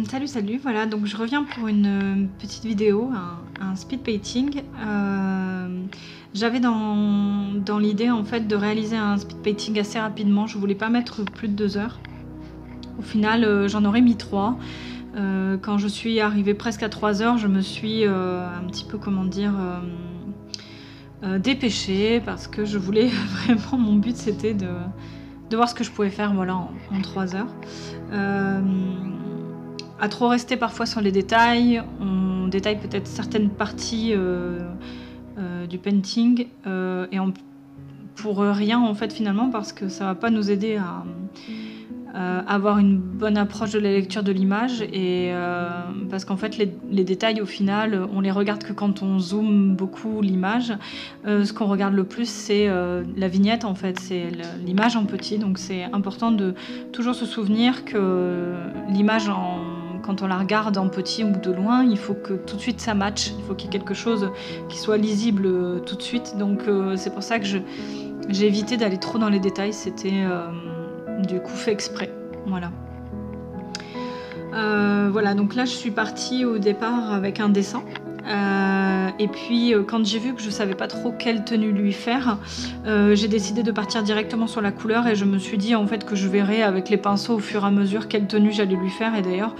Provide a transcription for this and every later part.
Salut, voilà, donc je reviens pour une petite vidéo, un speed painting. J'avais dans l'idée en fait de réaliser un speed painting assez rapidement, je voulais pas mettre plus de 2 heures. Au final, j'en aurais mis 3. Quand je suis arrivée presque à 3 heures, je me suis un petit peu, comment dire, dépêchée parce que je voulais vraiment, mon but c'était de voir ce que je pouvais faire, voilà, en 3 heures. À trop rester parfois sur les détails, on détaille peut-être certaines parties du painting et pour rien en fait finalement, parce que ça va pas nous aider à avoir une bonne approche de la lecture de l'image, et parce qu'en fait les détails au final on les regarde que quand on zoome beaucoup l'image. Ce qu'on regarde le plus c'est la vignette en fait, c'est l'image en petit, donc c'est important de toujours se souvenir que l'image quand on la regarde en petit ou de loin, il faut que tout de suite ça matche, il faut qu'il y ait quelque chose qui soit lisible tout de suite, donc c'est pour ça que j'ai évité d'aller trop dans les détails, c'était du coup fait exprès, voilà. Voilà, donc là je suis partie au départ avec un dessin. Et puis quand j'ai vu que je savais pas trop quelle tenue lui faire, j'ai décidé de partir directement sur la couleur, et je me suis dit en fait que je verrais avec les pinceaux au fur et à mesure quelle tenue j'allais lui faire. Et d'ailleurs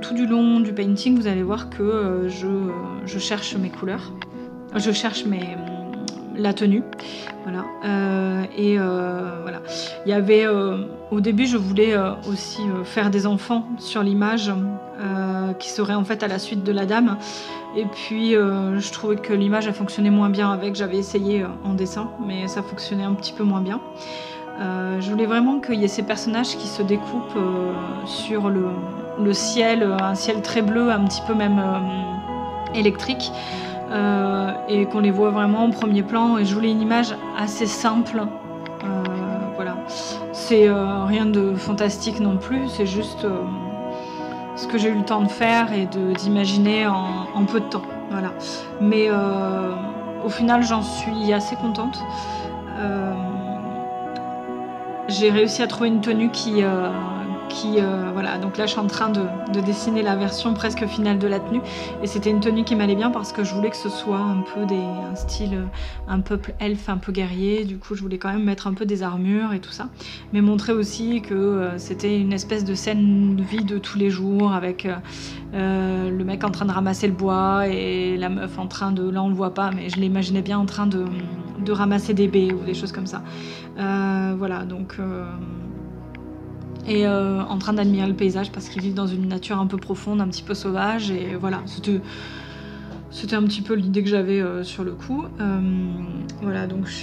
tout du long du painting vous allez voir que je cherche mes couleurs, je cherche la tenue, voilà. Voilà, il y avait au début je voulais aussi faire des enfants sur l'image qui seraient en fait à la suite de la dame, et puis je trouvais que l'image a fonctionné moins bien avec, j'avais essayé en dessin mais ça fonctionnait un petit peu moins bien. Je voulais vraiment qu'il y ait ces personnages qui se découpent sur le ciel, un ciel très bleu, un petit peu même électrique, et qu'on les voit vraiment en premier plan, et je voulais une image assez simple. Voilà, c'est rien de fantastique non plus, c'est juste ce que j'ai eu le temps de faire et d'imaginer en peu de temps, voilà. Mais au final j'en suis assez contente. J'ai réussi à trouver une tenue qui voilà, donc là je suis en train de dessiner la version presque finale de la tenue, et c'était une tenue qui m'allait bien parce que je voulais que ce soit un peu un style un peuple elfe, un peu guerrier. Du coup je voulais quand même mettre un peu des armures et tout ça, mais montrer aussi que c'était une espèce de scène de vie de tous les jours, avec le mec en train de ramasser le bois et la meuf en train de, là on le voit pas mais je l'imaginais bien en train de ramasser des baies ou des choses comme ça. Voilà, donc et en train d'admirer le paysage parce qu'ils vivent dans une nature un peu profonde, un petit peu sauvage, et voilà, c'était un petit peu l'idée que j'avais sur le coup. Voilà, donc je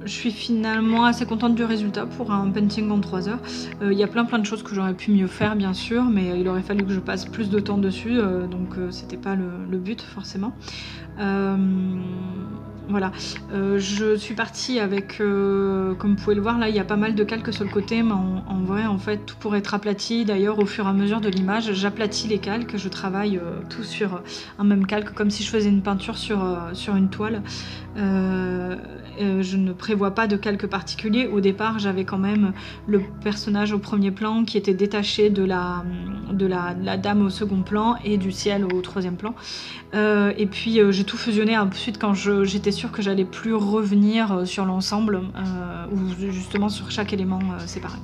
suis finalement assez contente du résultat pour un painting en 3 heures. Il y a plein de choses que j'aurais pu mieux faire bien sûr, mais il aurait fallu que je passe plus de temps dessus, donc c'était pas le but forcément. Voilà, je suis partie avec, comme vous pouvez le voir là, il y a pas mal de calques sur le côté, mais en vrai en fait tout pourrait être aplati. D'ailleurs au fur et à mesure de l'image j'aplatis les calques, je travaille tout sur un même calque comme si je faisais une peinture sur une toile. Je ne prévois pas de calque particulier. Au départ j'avais quand même le personnage au premier plan qui était détaché de la dame au second plan et du ciel au troisième plan, et puis j'ai tout fusionné ensuite quand j'étais sûre que j'allais plus revenir sur l'ensemble, ou justement sur chaque élément séparé.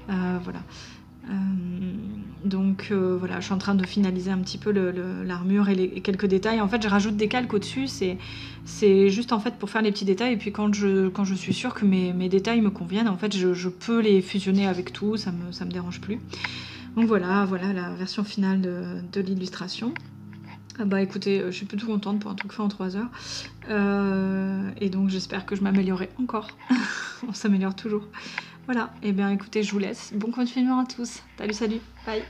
Voilà. Donc voilà, je suis en train de finaliser un petit peu l'armure et quelques détails. En fait je rajoute des calques au dessus, c'est juste en fait pour faire les petits détails, et puis quand je suis sûre que mes détails me conviennent, en fait je peux les fusionner avec tout, ça me dérange plus. Donc voilà la version finale de l'illustration. Ah bah écoutez, je suis plutôt contente pour un truc fait en 3 heures, et donc j'espère que je m'améliorerai encore. On s'améliore toujours. Voilà, et bien écoutez, je vous laisse. Bon confinement à tous. Salut, bye.